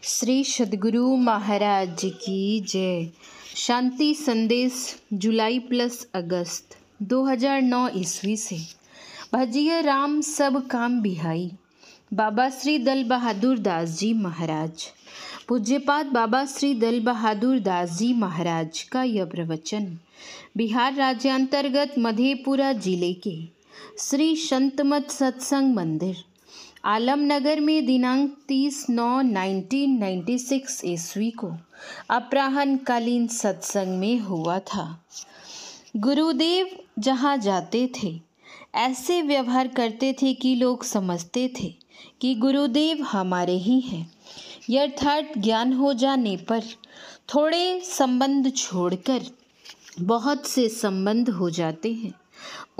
श्री सद्गुरु महाराज की जय। शांति संदेश जुलाई + अगस्त 2009 ईस्वी से। भजिए राम सब काम बिहाई। बाबा श्री दल बहादुर दास जी महाराज। पूज्यपाद बाबा श्री दल बहादुर दास जी महाराज का यह प्रवचन बिहार राज्यांतर्गत मधेपुरा जिले के श्री संतमत सत्संग मंदिर आलमनगर में दिनांक 30/9/1996 ईस्वी को अपराह्न कालीन सत्संग में हुआ था। गुरुदेव जहाँ जाते थे ऐसे व्यवहार करते थे कि लोग समझते थे कि गुरुदेव हमारे ही हैं। यथार्थ ज्ञान हो जाने पर थोड़े संबंध छोड़कर बहुत से संबंध हो जाते हैं।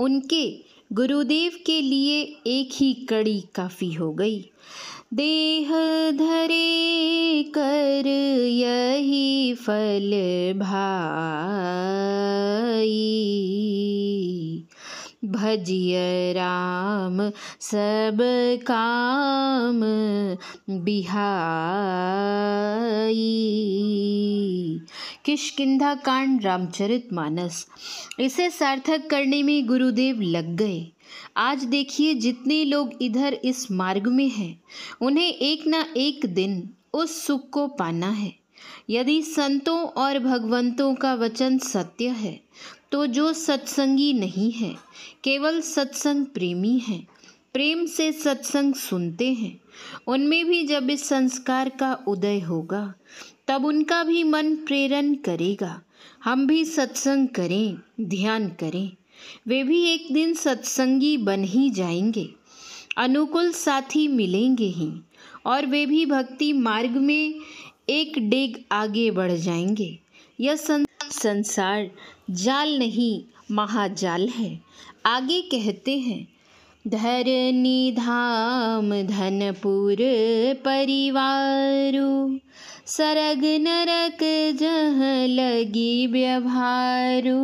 उनके गुरुदेव के लिए एक ही कड़ी काफ़ी हो गई। देह धरे कर यही फल भाई, भजिय राम सब काम बिहाई। किष्किंधा कांड रामचरितमानस। इसे सार्थक करने में गुरुदेव लग गए। आज देखिए जितने लोग इधर इस मार्ग में हैं उन्हें एक ना एक दिन उस सुख को पाना है। यदि संतों और भगवंतों का वचन सत्य है तो जो सत्संगी नहीं है केवल सत्संग प्रेमी हैं, प्रेम से सत्संग सुनते हैं, उनमें भी जब इस संस्कार का उदय होगा तब उनका भी मन प्रेरण करेगा हम भी सत्संग करें, ध्यान करें। वे भी एक दिन सत्संगी बन ही जाएंगे, अनुकूल साथी मिलेंगे ही और वे भी भक्ति मार्ग में एक डेग आगे बढ़ जाएंगे। यह संसार जाल नहीं महाजाल है। आगे कहते हैं, धरनी धाम धनपुर परिवारु, सरग नरक जह लगी व्यवहारु,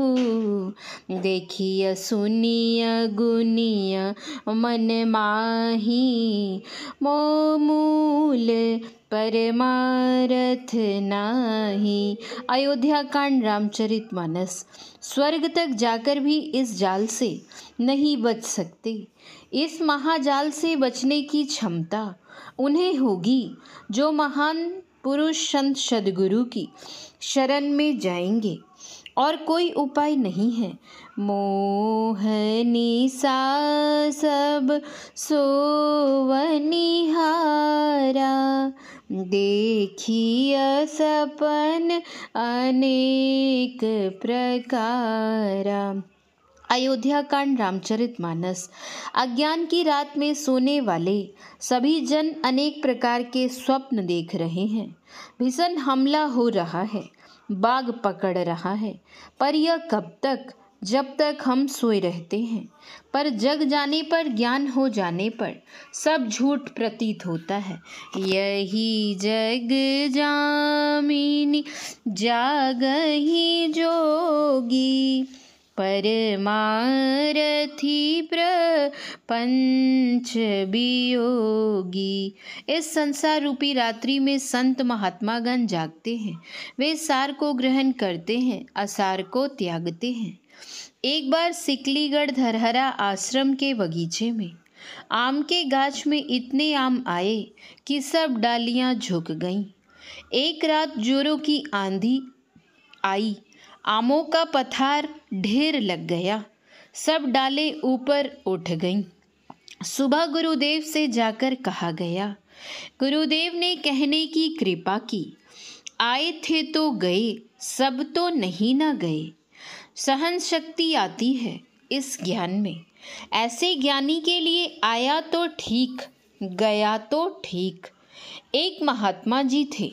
देखिय सुनिय गुनिय मन माही, मोमूल परमारथ नाही। अयोध्या कांड रामचरितमानस। स्वर्ग तक जाकर भी इस जाल से नहीं बच सकते। इस महाजाल से बचने की क्षमता उन्हें होगी जो महान पुरुष संत सद्गुरु की शरण में जाएंगे और कोई उपाय नहीं है। मोहनी सा सब सोवनिहारा, देखिय सपन अनेक प्रकारा। अयोध्या कांड रामचरितमानस। अज्ञान की रात में सोने वाले सभी जन अनेक प्रकार के स्वप्न देख रहे हैं। भीषण हमला हो रहा है, बाघ पकड़ रहा है, पर यह कब तक, जब तक हम सोए रहते हैं। पर जग जाने पर, ज्ञान हो जाने पर सब झूठ प्रतीत होता है। यही जग जामिनी जागहि जोगी, परमारथी प्रपंच वियोगी। इस संसार रूपी रात्रि में संत महात्मागण जागते हैं। वे सार को ग्रहण करते हैं, असार को त्यागते हैं। एक बार सिकलीगढ़ धरहरा आश्रम के बगीचे में आम के गाछ में इतने आम आए कि सब डालियां झुक गईं। एक रात जोरों की आंधी आई, आमों का पठार ढेर लग गया, सब डालें ऊपर उठ गईं। सुबह गुरुदेव से जाकर कहा गया। गुरुदेव ने कहने की कृपा की, आए थे तो गए, सब तो नहीं ना गए। सहन शक्ति आती है इस ज्ञान में। ऐसे ज्ञानी के लिए आया तो ठीक, गया तो ठीक। एक महात्मा जी थे।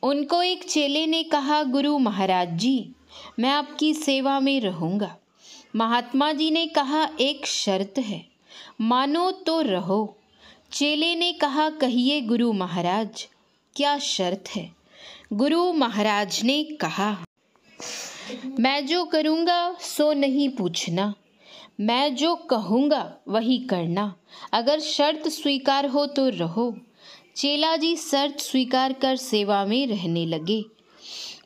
उनको एक चेले ने कहा, गुरु महाराज जी मैं आपकी सेवा में रहूँगा। महात्मा जी ने कहा, एक शर्त है, मानो तो रहो। चेले ने कहा, कहिए गुरु महाराज क्या शर्त है। गुरु महाराज ने कहा, मैं जो करूँगा सो नहीं पूछना, मैं जो कहूँगा वही करना। अगर शर्त स्वीकार हो तो रहो, चेला जी शर्त स्वीकार कर सेवा में रहने लगे।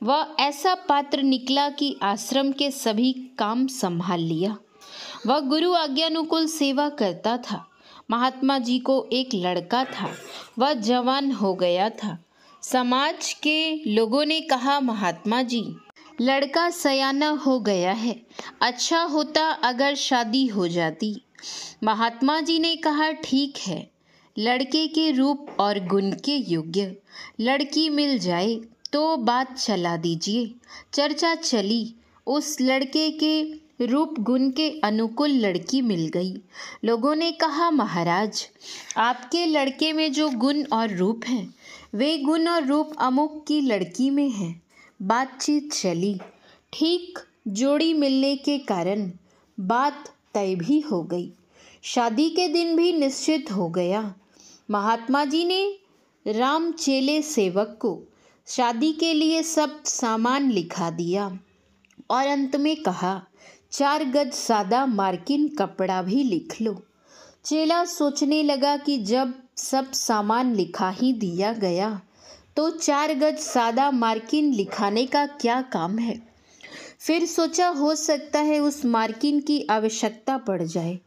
वह ऐसा पात्र निकला कि आश्रम के सभी काम संभाल लिया। वह गुरु आज्ञानुकूल सेवा करता था। महात्मा जी को एक लड़का था, वह जवान हो गया था। समाज के लोगों ने कहा, महात्मा जी, लड़का सयाना हो गया है, अच्छा होता अगर शादी हो जाती। महात्मा जी ने कहा, ठीक है, लड़के के रूप और गुण के योग्य लड़की मिल जाए तो बात चला दीजिए। चर्चा चली, उस लड़के के रूप गुण के अनुकूल लड़की मिल गई। लोगों ने कहा, महाराज, आपके लड़के में जो गुण और रूप हैं, वे गुण और रूप अमुक की लड़की में हैं। बातचीत चली, ठीक जोड़ी मिलने के कारण बात तय भी हो गई। शादी के दिन भी निश्चित हो गया। महात्मा जी ने राम चेले सेवक को शादी के लिए सब सामान लिखा दिया और अंत में कहा, 4 गज सादा मार्किन कपड़ा भी लिख लो। चेला सोचने लगा कि जब सब सामान लिखा ही दिया गया तो 4 गज सादा मार्किन लिखाने का क्या काम है। फिर सोचा, हो सकता है उस मार्किन की आवश्यकता पड़ जाए।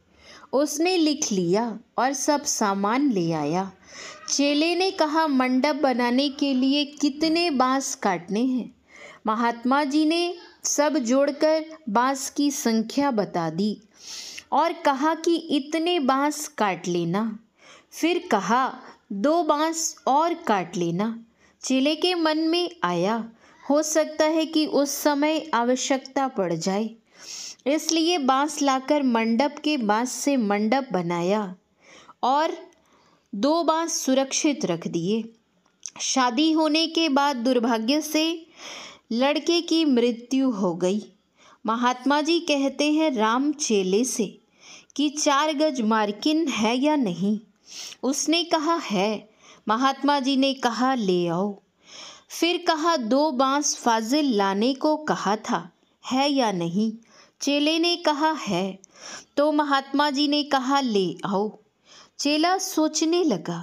उसने लिख लिया और सब सामान ले आया। चेले ने कहा, मंडप बनाने के लिए कितने बांस काटने हैं। महात्मा जी ने सब जोड़कर बांस की संख्या बता दी और कहा कि इतने बांस काट लेना। फिर कहा, 2 बांस और काट लेना। चेले के मन में आया, हो सकता है कि उस समय आवश्यकता पड़ जाए, इसलिए बांस लाकर मंडप के बांस से मंडप बनाया और 2 बांस सुरक्षित रख दिए। शादी होने के बाद दुर्भाग्य से लड़के की मृत्यु हो गई। महात्मा जी कहते हैं राम चेले से कि 4 गज मार्किन है या नहीं। उसने कहा, है। महात्मा जी ने कहा, ले आओ। फिर कहा, 2 बांस फाजिल लाने को कहा था, है या नहीं। चेले ने कहा, है। तो महात्मा जी ने कहा, ले आओ। चेला सोचने लगा,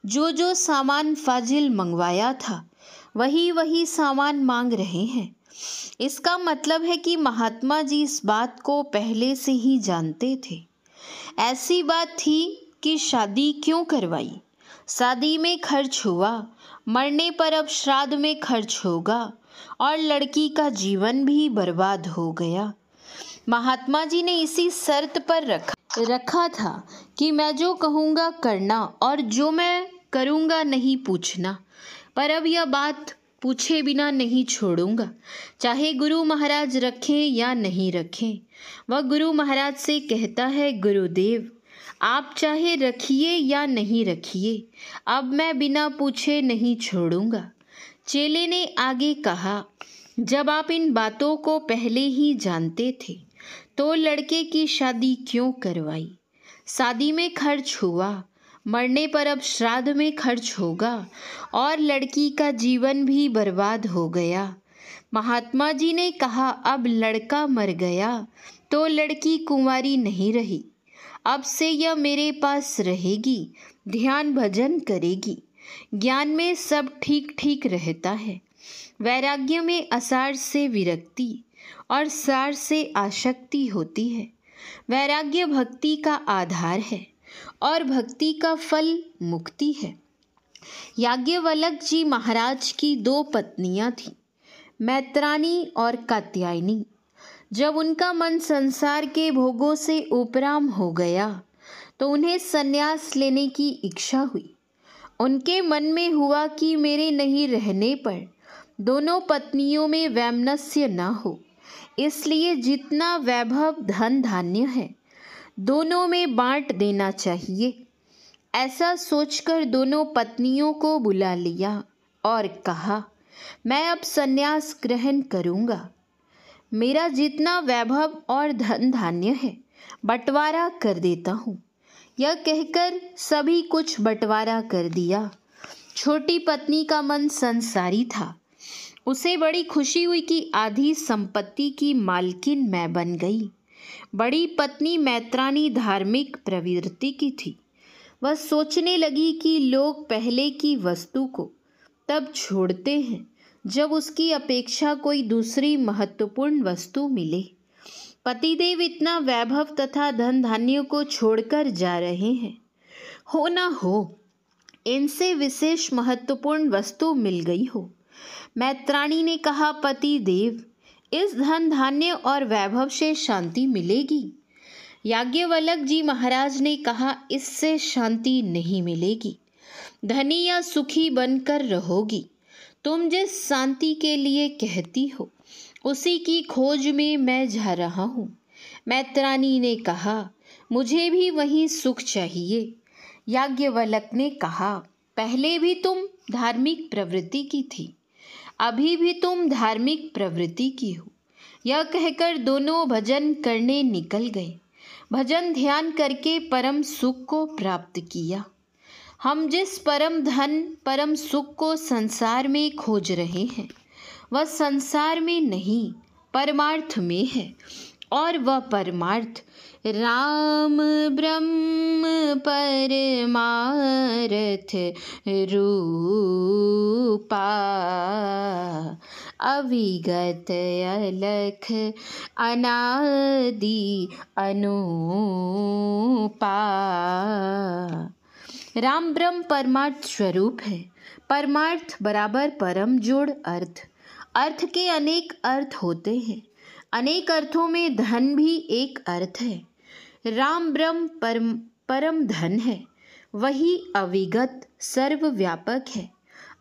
जो जो सामान फाजिल मंगवाया था वही वही सामान मांग रहे हैं। इसका मतलब है कि महात्मा जी इस बात को पहले से ही जानते थे। ऐसी बात थी कि शादी क्यों करवाई। शादी में खर्च हुआ, मरने पर अब श्राद्ध में खर्च होगा और लड़की का जीवन भी बर्बाद हो गया। महात्मा जी ने इसी शर्त पर रखा था कि मैं जो कहूँगा करना और जो मैं करूँगा नहीं पूछना। पर अब यह बात पूछे बिना नहीं छोड़ूंगा, चाहे गुरु महाराज रखें या नहीं रखें। वह गुरु महाराज से कहता है, गुरुदेव, आप चाहे रखिए या नहीं रखिए, अब मैं बिना पूछे नहीं छोड़ूंगा। चेले ने आगे कहा, जब आप इन बातों को पहले ही जानते थे तो लड़के की शादी क्यों करवाई। शादी में खर्च हुआ, मरने पर अब श्राद्ध में खर्च होगा और लड़की का जीवन भी बर्बाद हो गया। महात्मा जी ने कहा, अब लड़का मर गया तो लड़की कुंवारी नहीं रही। अब से यह मेरे पास रहेगी, ध्यान भजन करेगी। ज्ञान में सब ठीक ठीक रहता है। वैराग्य में असार से विरक्ति और सार से आसक्ति होती है। वैराग्य भक्ति का आधार है और भक्ति का फल मुक्ति है। याज्ञवल्क्य जी महाराज की 2 पत्नियां थीं, मैत्रानी और कात्यायनी। जब उनका मन संसार के भोगों से उपराम हो गया तो उन्हें संन्यास लेने की इच्छा हुई। उनके मन में हुआ कि मेरे नहीं रहने पर दोनों पत्नियों में वैमनस्य न हो, इसलिए जितना वैभव धन धान्य है दोनों में बांट देना चाहिए। ऐसा सोचकर दोनों पत्नियों को बुला लिया और कहा, मैं अब संन्यास ग्रहण करूँगा। मेरा जितना वैभव और धन धान्य है बंटवारा कर देता हूँ। यह कहकर सभी कुछ बंटवारा कर दिया। छोटी पत्नी का मन संसारी था। उसे बड़ी खुशी हुई कि आधी संपत्ति की मालकिन मैं बन गई। बड़ी पत्नी मैत्रानी धार्मिक प्रवृत्ति की थी। वह सोचने लगी कि लोग पहले की वस्तु को तब छोड़ते हैं जब उसकी अपेक्षा कोई दूसरी महत्वपूर्ण वस्तु मिले। पतिदेव इतना वैभव तथा धन धान्य को छोड़कर जा रहे हैं। हो न हो इनसे विशेष महत्वपूर्ण वस्तु मिल गई हो। मैत्राणी ने कहा, पतिदेव, इस धन धान्य और वैभव से शांति मिलेगी? याज्ञवल्क्य जी महाराज ने कहा, इससे शांति नहीं मिलेगी। धनी या सुखी बनकर रहोगी। तुम जिस शांति के लिए कहती हो उसी की खोज में मैं जा रहा हूँ। मैत्राणी ने कहा, मुझे भी वही सुख चाहिए। याज्ञवल्क्य ने कहा, पहले भी तुम धार्मिक प्रवृत्ति की थी, अभी भी तुम धार्मिक प्रवृत्ति की हो। यह कहकर दोनों भजन करने निकल गए। भजन ध्यान करके परम सुख को प्राप्त किया। हम जिस परम धन परम सुख को संसार में खोज रहे हैं वह संसार में नहीं परमार्थ में है, और वह परमार्थ राम ब्रह्म परमार्थ रूपा अविगत अलख अनादि अनूपा। राम ब्रह्म परमार्थ स्वरूप है। परमार्थ बराबर परम जोड़ अर्थ। अर्थ के अनेक अर्थ होते हैं। अनेक अर्थों में धन भी एक अर्थ है। राम ब्रह्म परम धन है। वही अविगत सर्वव्यापक है।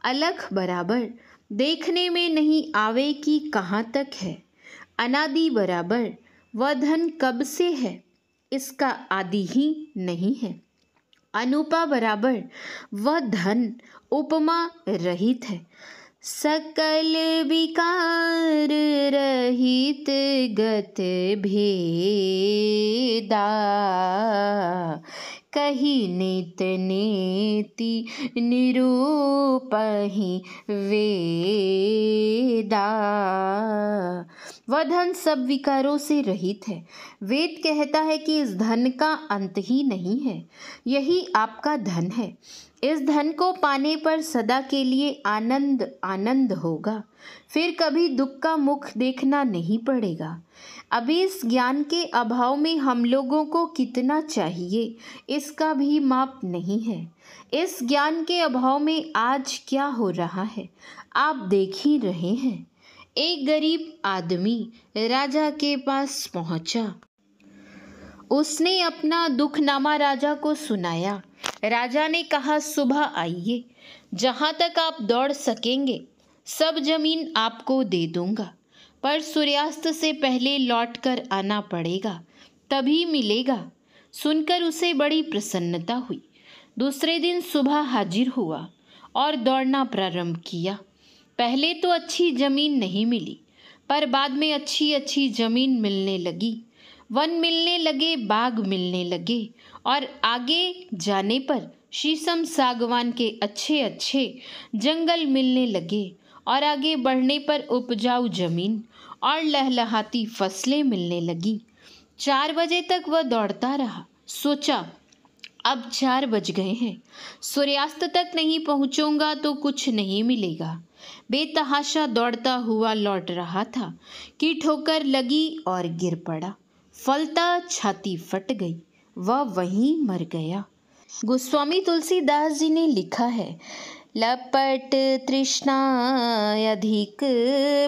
अलख बराबर देखने में नहीं आवे कि कहाँ तक है। अनादि बराबर वह धन कब से है, इसका आदि ही नहीं है। अनुपा बराबर वह धन उपमा रहित है। सकल विकार रहित गत भेदा कही नित नेति निरूपहि वेदा। वह धन सब विकारों से रहित है। वेद कहता है कि इस धन का अंत ही नहीं है। यही आपका धन है। इस धन को पाने पर सदा के लिए आनंद आनंद होगा। फिर कभी दुख का मुख देखना नहीं पड़ेगा। अभी इस ज्ञान के अभाव में हम लोगों को कितना चाहिए इसका भी माप नहीं है। इस ज्ञान के अभाव में आज क्या हो रहा है आप देख ही रहे हैं। एक गरीब आदमी राजा के पास पहुंचा। उसने अपना दुखनामा राजा को सुनाया। राजा ने कहा, सुबह आइए, जहाँ तक आप दौड़ सकेंगे सब जमीन आपको दे दूंगा, पर सूर्यास्त से पहले लौटकर आना पड़ेगा, तभी मिलेगा। सुनकर उसे बड़ी प्रसन्नता हुई। दूसरे दिन सुबह हाजिर हुआ और दौड़ना प्रारंभ किया। पहले तो अच्छी जमीन नहीं मिली, पर बाद में अच्छी अच्छी जमीन मिलने लगी। वन मिलने लगे, बाग मिलने लगे, और आगे जाने पर शीशम सागवान के अच्छे अच्छे जंगल मिलने लगे, और आगे बढ़ने पर उपजाऊ जमीन और लहलहाती फसलें मिलने लगी। 4 बजे तक वह दौड़ता रहा। सोचा, अब 4 बज गए हैं, सूर्यास्त तक नहीं पहुंचूंगा तो कुछ नहीं मिलेगा। बेतहाशा दौड़ता हुआ लौट रहा था कि ठोकर लगी और गिर पड़ा। फलता छाती फट गई, वह वहीं मर गया। गोस्वामी तुलसीदास जी ने लिखा है, लपट तृष्णा अधिक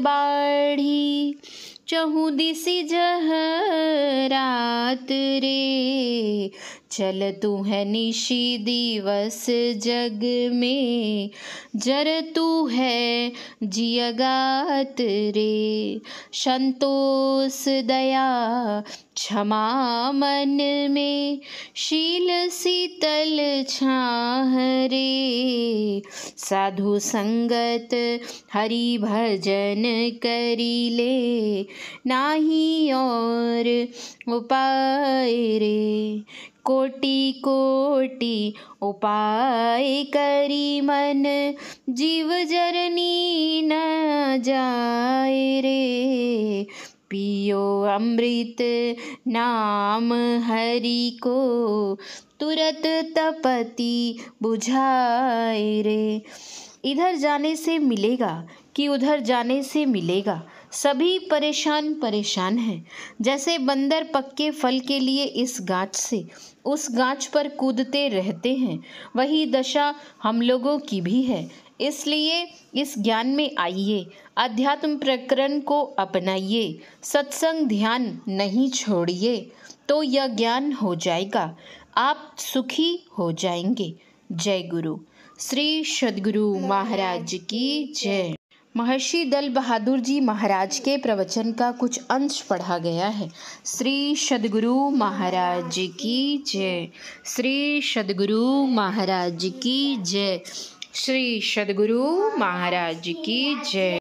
बाढ़ी, चहु दिसि जह रात रे। चलतु है निशि दिवस जग में, जरतु है जियगात रे। संतोष दया क्षमा मन में, शील शीतल छाह रे। साधु संगत हरि भजन करी ले, नाही और उपाय रे। कोटि कोटि उपाय करी मन, जीव जरनी न जाए रे। पियो अमृत नाम हरि को, तुरत तपति बुझाए रे। इधर जाने से मिलेगा कि उधर जाने से मिलेगा, सभी परेशान परेशान हैं। जैसे बंदर पक्के फल के लिए इस गाछ से उस गाछ पर कूदते रहते हैं, वही दशा हम लोगों की भी है। इसलिए इस ज्ञान में आइए, अध्यात्म प्रकरण को अपनाइए, सत्संग ध्यान नहीं छोड़िए, तो यह ज्ञान हो जाएगा, आप सुखी हो जाएंगे। जय गुरु। श्री सद्गुरु महाराज की जय। महर्षि दल बहादुर जी महाराज के प्रवचन का कुछ अंश पढ़ा गया है। श्री सद्गुरु महाराज की जय। श्री सद्गुरु महाराज की जय। श्री सद्गुरु महाराज की जय।